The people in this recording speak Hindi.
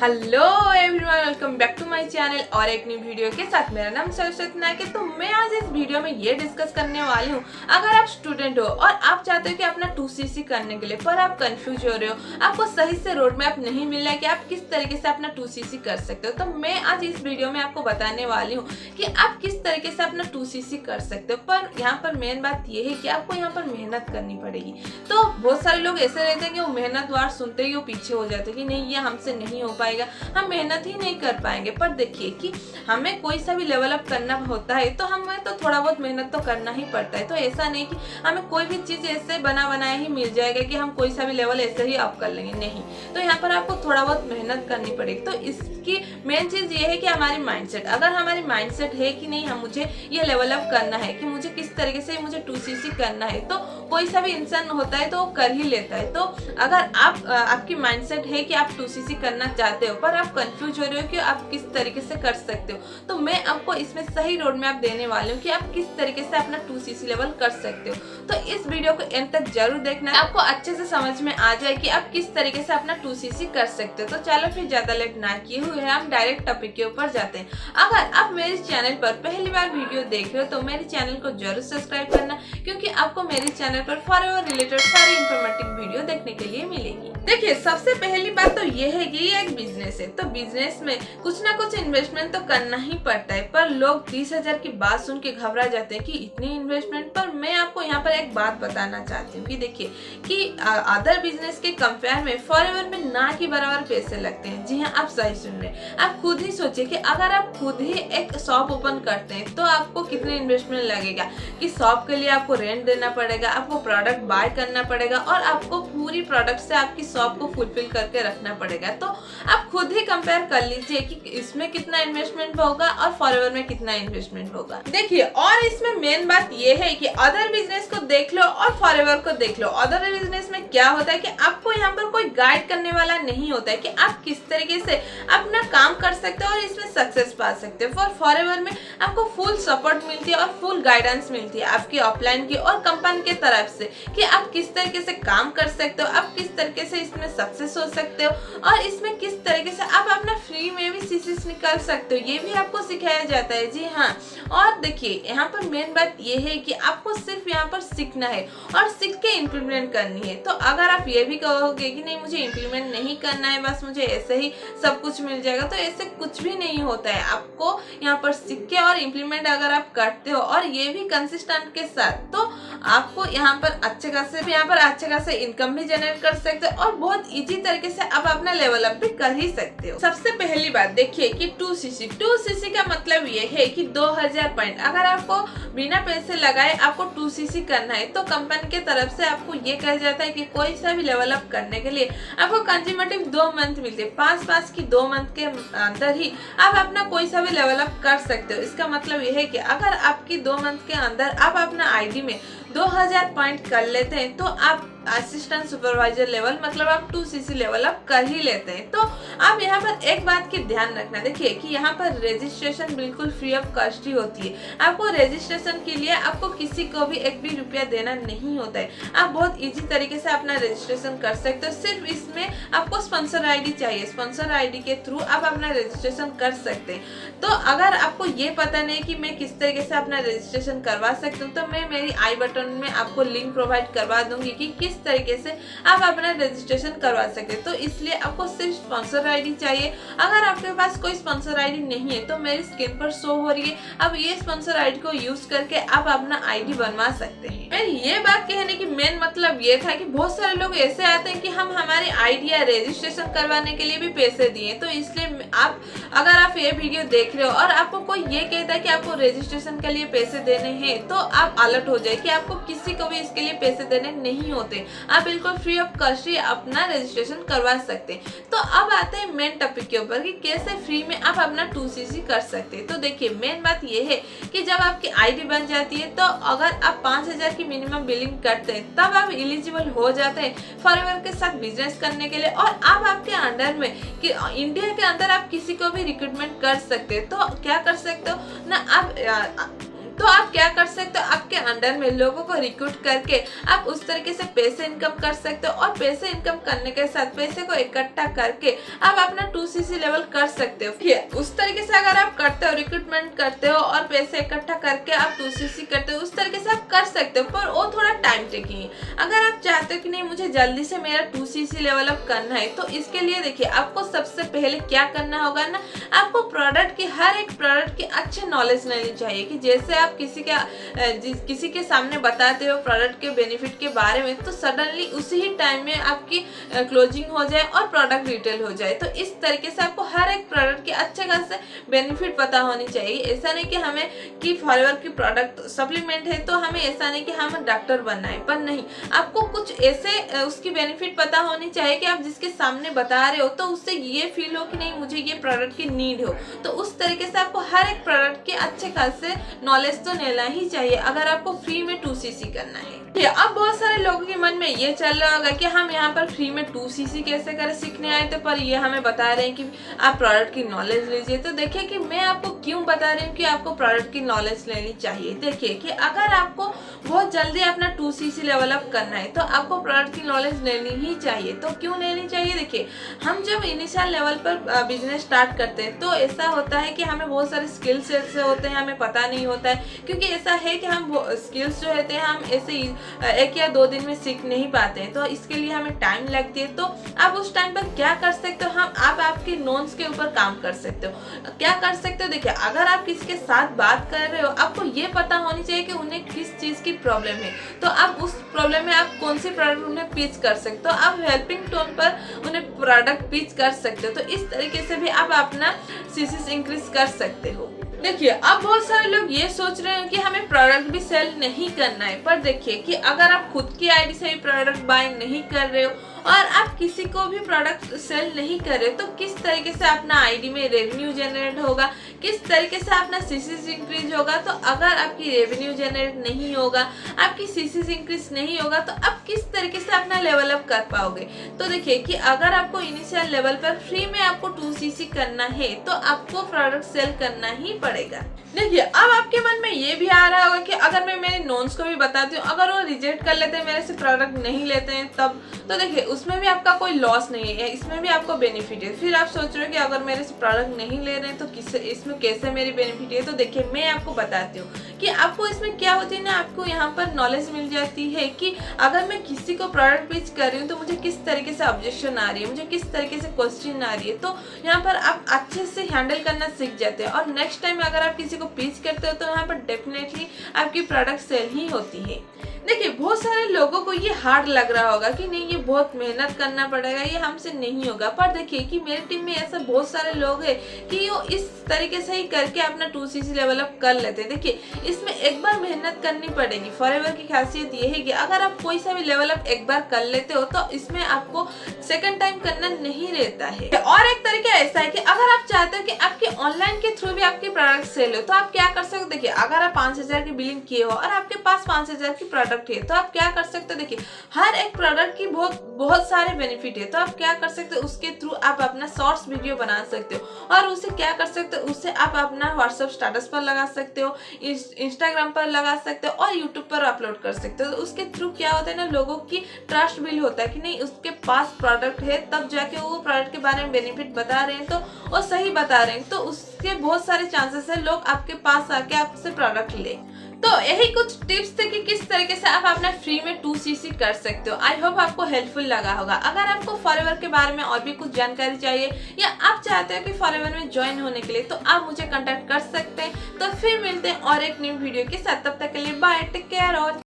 Hello everyone, welcome back to my channel और एक न्यू वीडियो के साथ। मेरा नाम सरस्वती नायक है। तो मैं आज इस वीडियो में ये डिस्कस करने वाली हूँ, अगर आप स्टूडेंट हो और आप चाहते हो कि अपना 2cc करने के लिए पर आप कंफ्यूज हो रहे हो, आपको सही से रोड मैप नहीं मिल रहा है कि आप किस तरीके से अपना 2cc कर सकते हो, तो मैं आज इस वीडियो में आपको बताने वाली हूँ कि आप किस तरीके से अपना 2cc कर सकते हो। पर यहाँ पर मेन बात ये है कि आपको यहाँ पर मेहनत करनी पड़ेगी। तो बहुत सारे लोग ऐसे रहते हैं कि वो मेहनत वार सुनते ही वो पीछे हो जाते हैं कि नहीं, ये हमसे नहीं हो पाएगा, हम मेहनत ही नहीं कर पाएंगे। पर देखिए कि हमें कोई सा भी लेवल अप करना होता है तो हमें तो थोड़ा बहुत मेहनत तो करना ही पड़ता है। तो ऐसा नहीं कि हमें कोई भी चीज ऐसे बना बनाया ही मिल जाएगा कि हम कोई सा भी लेवल ऐसे ही अप कर लेंगे, नहीं। तो यहाँ पर आपको थोड़ा बहुत मेहनत करनी पड़ेगी। तो इसकी मेन चीज ये है कि हमारी माइंडसेट, अगर हमारी माइंडसेट है कि नहीं, हम मुझे ये लेवल अप करना है, कि मुझे किस तरीके से मुझे 2cc करना है, तो कोई सा भी इंसान होता है तो वो कर ही लेता है। तो अगर आपकी माइंडसेट है कि आप 2cc करना चाहते हो पर आप कंफ्यूज हो रहे हो कि आप किस तरीके से कर सकते हो, तो मैं आपको इसमें सही रोड मैप देने वाली हूँ कि आप किस तरीके से अपना 2cc लेवल कर सकते हो। तो इस वीडियो को एंड तक जरूर देखना, आपको अच्छे से समझ में आ जाए कि आप किस तरीके से अपना 2cc कर सकते हो। तो चलो फिर ज्यादा लेट ना किए हुए हम डायरेक्ट टॉपिक के ऊपर जाते हैं। अगर आप मेरे चैनल पर पहली बार वीडियो देख रहे हो तो मेरे चैनल को जरूर सब्सक्राइब करना, क्योंकि आपको मेरे चैनल पर फॉरएवर रिलेटेड सारी इंफॉर्मेटिव वीडियो देखने के लिए मिलेगी। देखिए, सबसे पहली बात तो ये है कि ये एक बिजनेस है, तो बिजनेस में कुछ ना कुछ इन्वेस्टमेंट तो करना ही पड़ता है। पर लोग 30,000 की बात सुन के घबरा जाते हैं कि इतनी इन्वेस्टमेंट। पर मैं आपको यहाँ पर एक बात बताना चाहती हूँ कि देखिए कि अदर बिजनेस के कंपेयर में फॉरएवर में ना के बराबर पैसे लगते हैं। जी हाँ, आप सही सुन रहे हैं। आप खुद ही सोचिए कि अगर आप खुद ही एक शॉप ओपन करते हैं तो आपको कितने इन्वेस्टमेंट लगेगा, कि शॉप के लिए आपको रेंट देना पड़ेगा, आपको प्रोडक्ट बाय करना पड़ेगा और आपको पूरी प्रोडक्ट से आपकी शॉप को फुलफिल करके रखना पड़ेगा। तो आप खुद ही कंपेयर कर लीजिए कि इसमें कितना इन्वेस्टमेंट होगा और फॉरएवर में कितना इन्वेस्टमेंट होगा। देखिए, और इसमें मेन बात ये है कि अदर बिजनेस को देख लो और फॉरएवर को देख लो। अदर बिजनेस में क्या होता है कि आपको यहाँ पर कोई गाइड करने वाला नहीं होता है कि आप किस तरीके से अपना काम कर सकते हो और इसमें सक्सेस पा सकते हो। फॉरएवर में आपको फुल सपोर्ट मिलती है और फुल गाइडेंस मिलती है आपकी अपलाइन की और कंपनी की तरफ से कि आप किस तरीके से काम कर सकते हो, आप किस तरीके से इसमें सक्सेस हो सकते हो और इसमें किस तरीके से आप अपना फ्री में भी सीसीस निकाल सकते हो, ये भी आपको सिखाया जाता है। जी हाँ, और देखिए यहाँ पर मेन बात ये है कि आपको सिर्फ यहाँ पर सीखना है और सीख के इम्प्लीमेंट करनी है। तो अगर आप ये भी कहोगे कि नहीं, मुझे इम्प्लीमेंट नहीं करना है, बस मुझे ऐसे ही सब कुछ मिल जाएगा, तो ऐसे कुछ भी नहीं होता है। आपको यहाँ पर सीख के और इम्प्लीमेंट अगर आप करते हो और ये भी कंसिस्टेंट के साथ, तो आपको यहाँ पर अच्छे खासे इनकम भी जनरेट कर सकते हो और बहुत इजी तरीके से आप अपना लेवल अप भी कर ही सकते हो। सबसे पहली बात देखिए कि 2cc का मतलब ये है कि 2000 पॉइंट। अगर आपको बिना पैसे लगाए आपको 2cc करना है तो कंपनी के तरफ से आपको ये कहा जाता है कि कोई सा भी लेवल अप करने के लिए आपको कंज्यूमेटिव 2 मंथ मिलते हैं। 5 की 2 मंथ के अंदर ही आप अपना कोई सा भी लेवल अप कर सकते हो। इसका मतलब ये है कि अगर आपकी 2 मंथ के अंदर आप अपना आईडी में 2000 पॉइंट कर लेते हैं तो आप असिस्टेंट सुपरवाइजर लेवल, मतलब आप 2cc लेवल अप कर ही लेते हैं। तो आप यहाँ पर एक बात की ध्यान रखना, देखिए कि यहाँ पर रजिस्ट्रेशन बिल्कुल फ्री ऑफ कॉस्ट ही होती है। आपको रजिस्ट्रेशन के लिए आपको किसी को भी एक भी रुपया देना नहीं होता है। आप बहुत इजी तरीके से अपना रजिस्ट्रेशन कर सकते हो। सिर्फ इसमें आपको स्पॉन्सर आईडी चाहिए, स्पॉन्सर आईडी के थ्रू आप अपना रजिस्ट्रेशन कर सकते हैं। तो अगर आपको ये पता नहीं कि मैं किस तरीके से अपना रजिस्ट्रेशन करवा सकती हूँ, तो मैं मेरी आई बटन में आपको लिंक प्रोवाइड करवा दूंगी कि किस तरीके से आप अपना रजिस्ट्रेशन करवा सकते। तो इसलिए आपको सिर्फ स्पॉन्सर आईडी चाहिए। अगर आपके पास कोई स्पॉन्सर आईडी नहीं है तो मेरी स्क्रीन पर शो हो रही है, अब ये स्पॉन्सर आईडी को यूज करके आप अपना आईडी बनवा सकते हैं। मेरी ये बात कहने की मेन मतलब ये था कि बहुत सारे लोग ऐसे आते हैं कि हम हमारी आईडी या रजिस्ट्रेशन करवाने के लिए भी पैसे दिए। तो इसलिए अगर आप ये वीडियो देख रहे हो और आपको कोई ये कहता है कि आपको रजिस्ट्रेशन के लिए पैसे देने हैं, तो आप अलर्ट हो जाए कि आपको किसी को भी इसके लिए पैसे देने नहीं होते। आप बिल्कुल फ्री ऑफ कॉस्ट ही अपना रजिस्ट्रेशन करवा सकते हैं। तो अब आते हैं मेन टॉपिक के ऊपर कि कैसे फ्री में आप अपना 2cc कर सकते हैं। तो देखिए, मेन बात ये है कि जब आपकी आईडी बन जाती है तो अगर आप 5000 की मिनिमम बिलिंग करते हैं तब आप एलिजिबल हो जाते हैं फॉरएवर के साथ बिजनेस करने के लिए। और आप आपके अंडर में कि इंडिया के अंदर आप किसी को भी रिक्रूटमेंट कर सकते हैं। तो क्या कर सकते हो ना, आप तो आप क्या कर सकते हो, आपके अंडर में लोगों को रिक्रूट करके आप उस तरीके से पैसे इनकम कर सकते हो, और पैसे इनकम करने के साथ पैसे को इकट्ठा करके आप अपना 2cc लेवल कर सकते हो। उस तरीके से अगर आप करते हो, रिक्रूटमेंट करते हो और पैसे इकट्ठा करके आप 2cc करते हो, उस तरीके से आप कर सकते हो, पर वो थोड़ा टाइम टेकिंग है। अगर आप चाहते हो कि नहीं मुझे जल्दी से मेरा 2cc लेवल अप करना है, तो इसके लिए देखिए आपको सबसे पहले क्या करना होगा ना, आपको प्रोडक्ट की, हर एक प्रोडक्ट की अच्छे नॉलेज लेनी चाहिए। कि जैसे आप किसी के सामने बताते हो प्रोडक्ट के बेनिफिट के बारे में, तो सडनली उसी ही टाइम में आपकी क्लोजिंग हो जाए और प्रोडक्ट रिटेल हो जाए। तो इस तरीके से आपको हर एक प्रोडक्ट के अच्छे खासे बेनिफिट पता होनी चाहिए। ऐसा नहीं कि हमें कि फॉरएवर की प्रोडक्ट सप्लीमेंट है तो हमें ऐसा नहीं कि हमें डॉक्टर बनना है, पर नहीं, आपको कुछ ऐसे उसकी बेनिफिट पता होनी चाहिए कि आप जिसके सामने बता रहे हो तो उससे ये फील हो कि नहीं मुझे ये प्रोडक्ट की नीड हो। तो उस तरीके से आपको हर एक प्रोडक्ट के अच्छे खासे नॉलेज तो लेना ही चाहिए अगर आपको फ्री में 2cc करना है। अब बहुत सारे लोगों के मन में ये चल रहा होगा कि हम यहाँ पर फ्री में 2cc कैसे करें, सीखने आए थे, पर ये हमें बता रहे हैं कि आप प्रोडक्ट की नॉलेज लीजिए। तो देखिए कि मैं आपको क्यों बता रही हूँ कि आपको प्रोडक्ट की नॉलेज लेनी चाहिए। देखिए कि अगर आपको बहुत जल्दी अपना 2cc लेवल अप करना है तो आपको प्रोडक्ट की नॉलेज लेनी ही चाहिए। तो क्यों लेनी चाहिए, देखिए हम जब इनिशियल लेवल पर बिजनेस स्टार्ट करते हैं तो ऐसा होता है कि हमें बहुत सारे स्किल्स ऐसे होते हैं हमें पता नहीं होता है, क्योंकि ऐसा है कि हम स्किल्स जो रहते हैं हम ऐसे ही 1 या 2 दिन में सीख नहीं पाते हैं, तो इसके लिए हमें टाइम लगती है। तो आप उस टाइम पर क्या कर सकते हो, आप आपके नोन्स के ऊपर काम कर सकते हो। क्या कर सकते हो, देखिए अगर आप किसी के साथ बात कर रहे हो, आपको ये पता होनी चाहिए कि उन्हें किस चीज़ की प्रॉब्लम है, तो आप उस प्रॉब्लम में आप कौन सी प्रोडक्ट उन्हें पिच कर सकते हो, आप हेल्पिंग टोन पर उन्हें प्रोडक्ट पिच कर सकते हो। तो इस तरीके से भी आप अपना सीसीस इंक्रीज कर सकते हो। देखिए अब बहुत सारे लोग ये सोच रहे हैं कि हमें प्रोडक्ट भी सेल नहीं करना है, पर देखिए कि अगर आप खुद की आईडी से भी प्रोडक्ट बाय नहीं कर रहे हो और आप किसी को भी प्रोडक्ट सेल नहीं कर रहे हो, तो किस तरीके से अपना आईडी में रेवेन्यू जनरेट होगा, किस तरीके से अपना सीसीस इंक्रीज होगा। तो अगर आपकी रेवेन्यू जनरेट नहीं होगा, आपकी सीसीस इंक्रीज नहीं होगा, तो आप किस तरीके से अपना लेवल अप कर पाओगे। तो देखिए कि अगर आपको इनिशियल लेवल पर फ्री में आपको 2cc करना है तो आपको प्रोडक्ट सेल करना ही पड़ेगा। देखिए अब आपके मन में ये भी आ रहा होगा कि अगर मैं मेरे नोन्स को भी बताती हूँ, अगर वो रिजेक्ट कर लेते हैं, मेरे से प्रोडक्ट नहीं लेते हैं तब, तो देखिए उसमें भी आपका कोई लॉस नहीं है, इसमें भी आपको बेनिफिट है। फिर आप सोच रहे हो कि अगर मेरे से प्रोडक्ट नहीं ले रहे हैं तो इसमें कैसे मेरी बेनिफिट है। तो देखिए मैं आपको बताती हूँ कि आपको इसमें क्या होती है ना, आपको यहाँ पर नॉलेज मिल जाती है कि अगर मैं किसी को प्रोडक्ट पिच कर रही हूँ तो मुझे किस तरीके से ऑब्जेक्शन आ रही है, मुझे किस तरीके से क्वेश्चन आ रही है। तो यहाँ पर आप अच्छे से हैंडल करना सीख जाते हैं और नेक्स्ट टाइम अगर आप किसी को पिच करते हो तो यहाँ पर डेफिनेटली आपकी प्रोडक्ट सेल ही होती है। देखिए बहुत सारे लोगों को ये हार्ड लग रहा होगा कि नहीं ये बहुत मेहनत करना पड़ेगा, ये हमसे नहीं होगा, पर देखिए कि मेरी टीम में ऐसे बहुत सारे लोग हैं कि वो इस तरीके से ही करके अपना 2cc लेवल अप कर लेते हैं। देखिए इसमें एक बार मेहनत करनी पड़ेगी। फॉरएवर की खासियत ये है कि अगर आप कोई सा भी लेवल अप एक बार कर लेते हो तो इसमें आपको सेकंड टाइम करना नहीं रहता है। और एक तरीका ऐसा है कि अगर आप चाहते हो कि आपके ऑनलाइन के थ्रू भी आपके प्रोडक्ट सेल हो तो आप क्या कर सकते हो। देखिए अगर आप 5000 की बिलिंग किए हो और आपके पास 5000 की प्रोडक्ट है तो आप क्या कर सकते हो। देखिए हर एक प्रोडक्ट की बहुत सारे बेनिफिट है, तो आप क्या कर सकते हो, उसके थ्रू आप अपना शॉर्ट्स वीडियो बना सकते हो और उसे क्या कर सकते हो, उससे आप अपना व्हाट्सएप स्टेटस पर लगा सकते हो, इंस्टाग्राम पर लगा सकते हो और यूट्यूब पर अपलोड कर सकते हो। तो उसके थ्रू क्या होता है ना, लोगों की ट्रस्ट बिल्ड होता है कि नहीं उसके पास प्रोडक्ट है, तब जाके वो प्रोडक्ट के बारे में बेनिफिट बता रहे हैं तो वो सही बता रहे हैं, तो उसके बहुत सारे चांसेस है लोग आपके पास आके आपसे प्रोडक्ट ले। तो यही कुछ टिप्स थे कि किस तरीके से आप अपना फ्री में 2cc कर सकते हो। आई होप आपको हेल्पफुल लगा होगा। अगर आपको फॉरएवर के बारे में और भी कुछ जानकारी चाहिए या आप चाहते हो कि फॉरएवर में ज्वाइन होने के लिए, तो आप मुझे कांटेक्ट कर सकते हैं। तो फिर मिलते हैं और एक न्यू वीडियो के साथ, तब तक के लिए बाय, टेक केयर और